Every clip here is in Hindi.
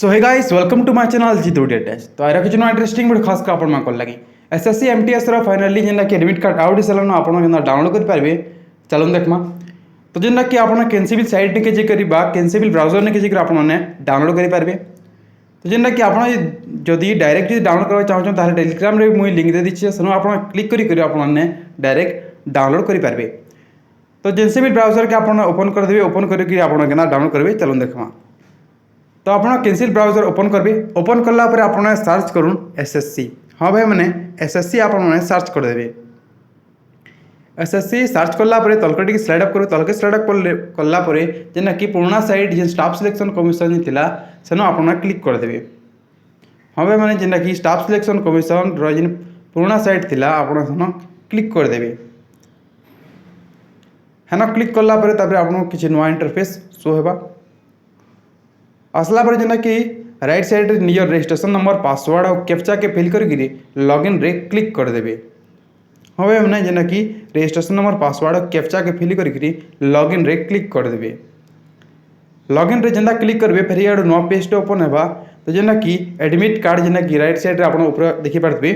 So hey guys welcome to my channel Jitu test. तो आइ रखी इंटरेस्टिंग वीडियो खास कर आपन लगी एसएससी एमटीएस रो फाइनली जेना कि एडमिट कार्ड आउट सेलन आपन जेना डाउनलोड कर पारबे। चलो देखमा तो जेना कि आपन कैंसिबल साइट ने के जे करबा कैंसिबल ब्राउजर ने के जे आपन ने डाउनलोड कर पारबे। तो जेना कि आपन जदी डायरेक्ट डाउनलोड करबा चाहछन ताले टेलीग्राम रे मुई लिंक दे दिछि सनो आपन क्लिक करी आपन ने डायरेक्ट डाउनलोड कर पारबे। तो कैंसिबल ब्राउजर के आपन ओपन कर देबे। ओपन करके आपन केना डाउनलोड करबे चलो देखमा। तो आप कैंसिल ब्राउजर ओपन करबे। ओपन कला पर आप सर्च करूँ एसएससी। हाँ भाई मैंने एसएससी आप सर्च करदे। एसएससी सर्च कलापर तलक स्लाइड अप कर तलक स्लाइड अप कला जेना कि पुराना साइट जो स्टाफ सिलेक्शन कमिशन थी सेन आप क्लिक करदे। हाँ भाई मैंने जेना कि स्टाफ सिलेक्शन कमिशन जो पुराना साइट थी आप क्लिक करदे है ना। क्लिक कलापर आपको किसी नुआ इंटरफेस शो होगा। आसला पर जेना कि राइट साइड निजर रजिस्ट्रेशन नंबर पासवर्ड और कैप्चा के फिल करके लॉगिन रे क्लिक करदे। हाँ भाई मैंने जेना कि रजिस्ट्रेशन नंबर पासवर्ड और कैप्चा के फिल करके लॉगिन रे क्लिक करदे। लॉगिन रे जेना क्लिक करबे फिर ये नुआ पेज ओपन होगा। तो जेना कि एडमिट कार्ड जेना कि राइट साइड आप ऊपर देखी पारे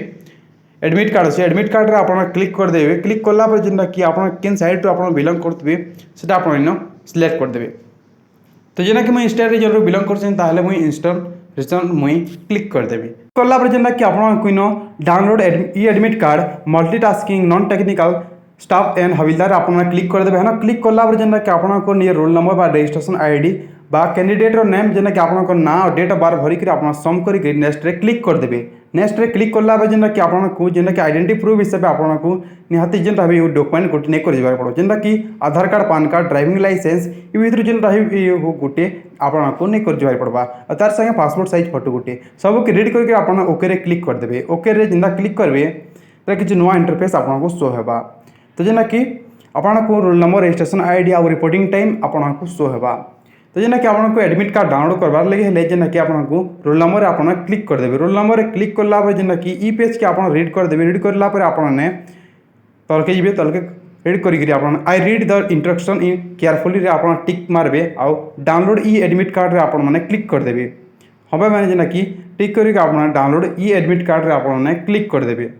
एडमिट कार्ड अच्छे एडमिट कार्ड रे आप क्लिक करदे। क्लिक कला जेना कि आप केन साइड आप बिलंग करते से आप सिलेक्ट करदे। तो जेना कि मुझे इंस्टा रीजन बिलंग कर मुझे इंस्टा रीजन मुझे क्लिक करदेवी। कला जेना कि आप download e admit card multitasking non technical staff and havildar आप क्लिक करदे है ना। क्लिक कला जेना कि आपको निज रोल नंबर बा रजिस्ट्रेशन आईडी बा कैंडिडेट नेम जेना कि आपको ना और डेट ऑफ बर्थ भरिक आप सम करके नेक्स्ट रे क्लिक करदे। नेक्स्ट रे क्लिक कला जेना कि आपको जेना कि आइडेंटिटी प्रूफ हिसाब से आपको निहाती जेन रही डॉक्यूमेंट गोटे नहीं कर पड़ो जेना कि Aadhaar card PAN card driving licence ये भीतर जेन रही गोटे आपको नहीं कर पड़वा और तार संगे पासपोर्ट साइज फोटो गोटे सब रीड करके आप ओके रे क्लिक करदे। ओके रे जेना क्लिक करेंगे तो किसी नुआ इंटरफेस आपको शो होगा। तो जेना कि आपको रोल नंबर रजिस्ट्रेशन आईडी और रिपोर्टिंग टाइम आपको शो होगा। तो जेना कि आपको एडमिट कार्ड डाउनलोड करवार लगे हेले जेना कि आपको रोल नंबर आप क्लिक करदे। रोल नंबर क्लिक कला जेना कि ई पेज के आप रीड करदे। रीड करला आपने तलके जी तलके रीड करी I read the instruction in carefully आप टिक मारबे आउ डाउनलोड ई एडमिट कार्ड रे आप क्लिक करदे। हाँ भाई मैंने जेना कि टिक करके आप डाउनलोड ई एडमिट कार्ड रे आप क्लिक करदे।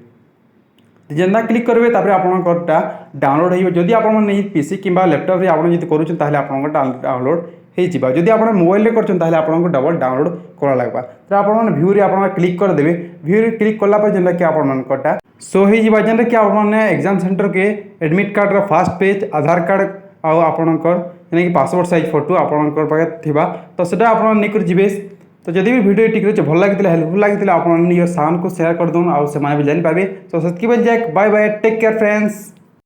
जेना क्लिक करेंगे तापर आपटा डाउनलोड हो जदि आप पीसी कि लैपटॉप रे आप करें आप डाउनलोड हो जदि आप मोबाइल कर आपको डबल डाउनलोड करा लगवा। तो आप भ्यू रे आप क्लिक करदे। भ्यू रे क्लिक कला जेना कि आपटा शो हो जेना कि आप एग्जाम सेंटर के एडमिट कार्ड फर्स्ट पेज आधार कार्ड आउ आपणकर जेना कि पासपोर्ट साइज फोटो आपणकर पाखे थिबा तो सेटा आप नहीं कर जीवे। तो जब भी वीडियो टिक रही भल लगी हेल्पफुल लगी आप साउंड को शेयर कर दूँ और से भी जान पारे। तो सत्की bye bye take care friends.